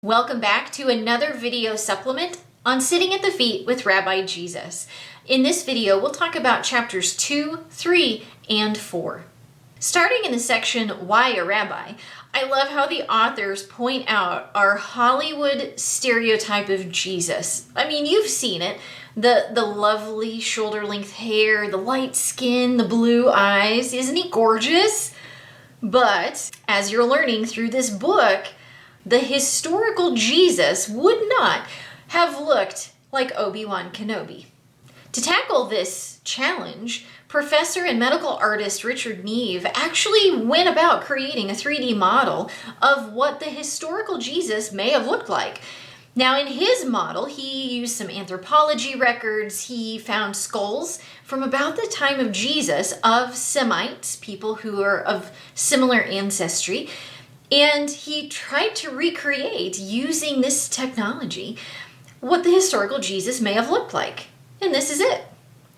Welcome back to another video supplement on Sitting at the Feet with Rabbi Jesus. In this video, we'll talk about chapters 2, 3, and 4. Starting in the section, Why a Rabbi, I love how the authors point out our Hollywood stereotype of Jesus. I mean, you've seen it. The lovely shoulder-length hair, the light skin, the blue eyes. Isn't he gorgeous? But as you're learning through this book, the historical Jesus would not have looked like Obi-Wan Kenobi. To tackle this challenge, professor and medical artist Richard Neve actually went about creating a 3D model of what the historical Jesus may have looked like. Now, in his model, he used some anthropology records. He found skulls from about the time of Jesus of Semites, people who are of similar ancestry. And he tried to recreate, using this technology, what the historical Jesus may have looked like. And this is it.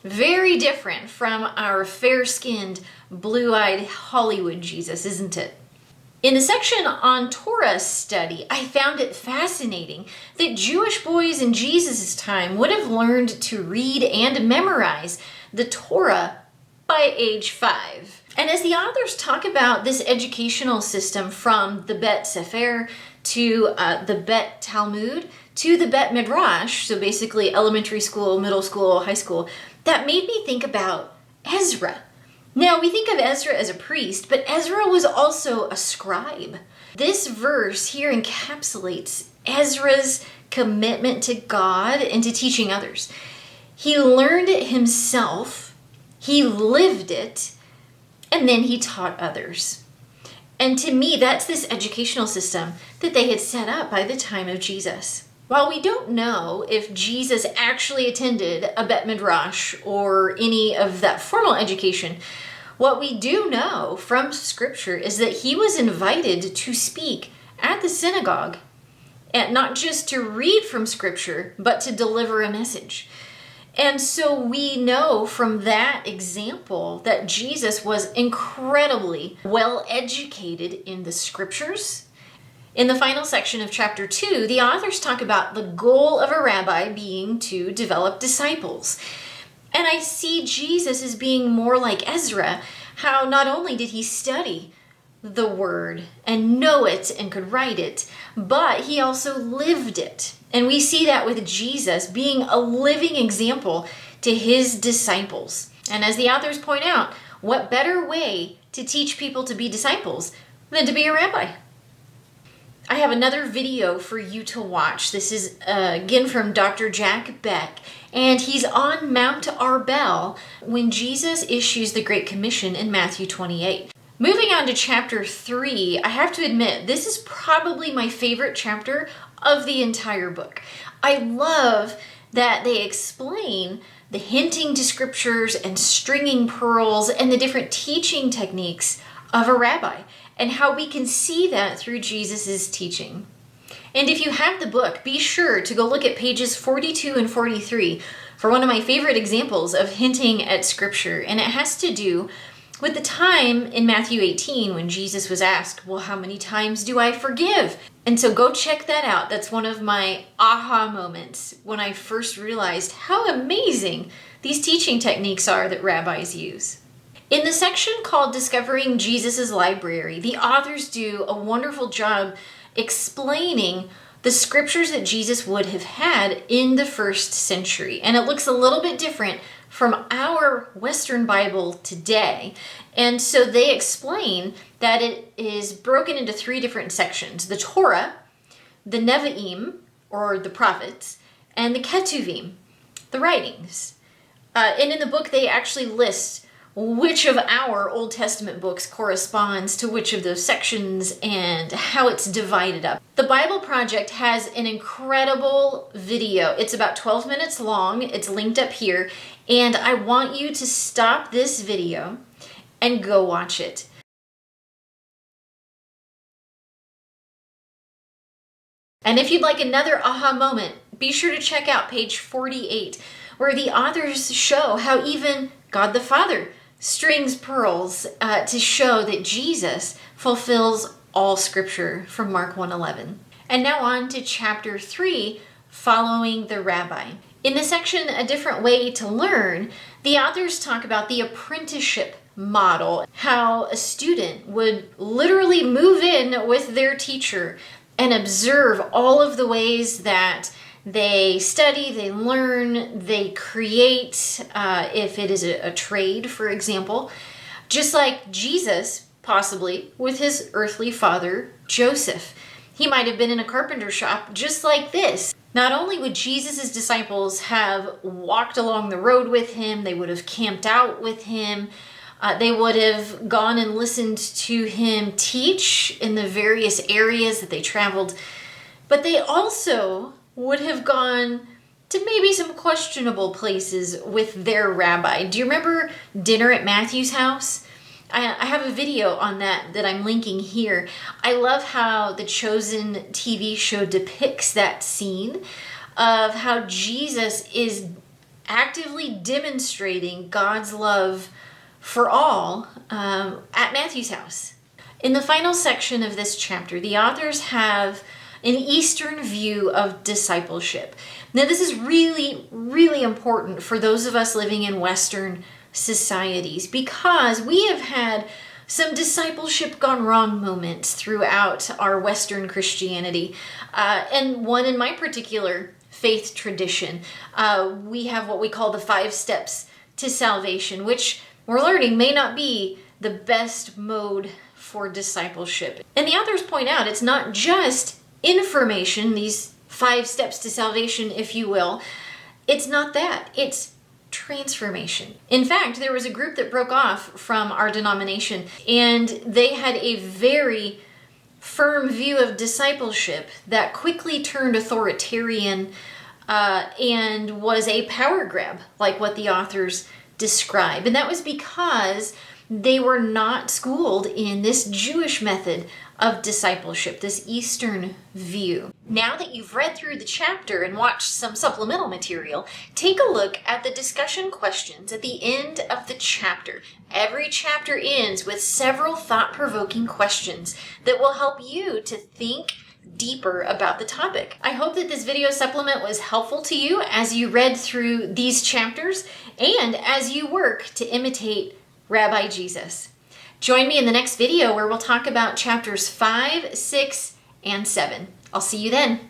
Very different from our fair-skinned, blue-eyed Hollywood Jesus, isn't it? In the section on Taurus Study, I found it fascinating that Jewish boys in Jesus' time would have learned to read and memorize the Torah by age 5. And as the authors talk about this educational system from the Bet Sefer to the Bet Talmud to the Bet Midrash, so basically elementary school, middle school, high school, that made me think about Ezra. Now, we think of Ezra as a priest, but Ezra was also a scribe. This verse here encapsulates Ezra's commitment to God and to teaching others. He learned it himself, he lived it, and then he taught others. And to me, that's this educational system that they had set up by the time of Jesus. While we don't know if Jesus actually attended a Bet Midrash or any of that formal education, what we do know from Scripture is that he was invited to speak at the synagogue, and not just to read from Scripture, but to deliver a message. And so we know from that example that Jesus was incredibly well educated in the Scriptures. In the final section of chapter 2, the authors talk about the goal of a rabbi being to develop disciples. And I see Jesus as being more like Ezra, how not only did he study the word and know it and could write it, but he also lived it. And we see that with Jesus being a living example to his disciples. And as the authors point out, what better way to teach people to be disciples than to be a rabbi? I have another video for you to watch. This is again from Dr. Jack Beck, and he's on Mount Arbel when Jesus issues the Great Commission in Matthew 28. Moving on to chapter 3, I have to admit, this is probably my favorite chapter of the entire book. I love that they explain the hinting to scriptures and stringing pearls and the different teaching techniques of a rabbi and how we can see that through Jesus's teaching. And if you have the book, be sure to go look at pages 42 and 43 for one of my favorite examples of hinting at scripture. And it has to do with the time in Matthew 18 when Jesus was asked, well, how many times do I forgive? And so go check that out. That's one of my aha moments when I first realized how amazing these teaching techniques are that rabbis use. In the section called Discovering Jesus' Library, the authors do a wonderful job explaining the scriptures that Jesus would have had in the first century. And it looks a little bit different from our Western Bible today. And so they explain that it is broken into 3 different sections: the Torah, the Nevi'im, or the prophets, and the Ketuvim, the writings. And in the book, they actually list which of our Old Testament books corresponds to which of those sections and how it's divided up. The Bible Project has an incredible video. It's about 12 minutes long. It's linked up here. And I want you to stop this video and go watch it. And if you'd like another aha moment, be sure to check out page 48, where the authors show how even God the Father strings pearls to show that Jesus fulfills all scripture from Mark 1:11. And now on to chapter 3, following the rabbi. In the section, A Different Way to Learn, the authors talk about the apprenticeship model, how a student would literally move in with their teacher and observe all of the ways that they study, they learn, they create, if it is a trade, for example, just like Jesus, possibly, with his earthly father, Joseph. He might have been in a carpenter shop just like this. Not only would Jesus' disciples have walked along the road with him, they would have camped out with him, they would have gone and listened to him teach in the various areas that they traveled, but they also would have gone to maybe some questionable places with their rabbi. Do you remember dinner at Matthew's house? I have a video on that I'm linking here. I love how the Chosen TV show depicts that scene of how Jesus is actively demonstrating God's love for all at Matthew's house. In the final section of this chapter, the authors have an Eastern view of discipleship. Now, this is really, really important for those of us living in Western societies, because we have had some discipleship gone wrong moments throughout our Western Christianity. And one in my particular faith tradition, we have what we call the 5 steps to salvation, which we're learning may not be the best mode for discipleship. And the authors point out it's not just information, these 5 steps to salvation, if you will. It's not that. It's transformation. In fact, there was a group that broke off from our denomination, and they had a very firm view of discipleship that quickly turned authoritarian and was a power grab, like what the authors describe. And that was because they were not schooled in this Jewish method of discipleship, this Eastern view. Now that you've read through the chapter and watched some supplemental material, take a look at the discussion questions at the end of the chapter. Every chapter ends with several thought-provoking questions that will help you to think deeper about the topic. I hope that this video supplement was helpful to you as you read through these chapters and as you work to imitate Rabbi Jesus. Join me in the next video where we'll talk about chapters 5, 6, and 7. I'll see you then.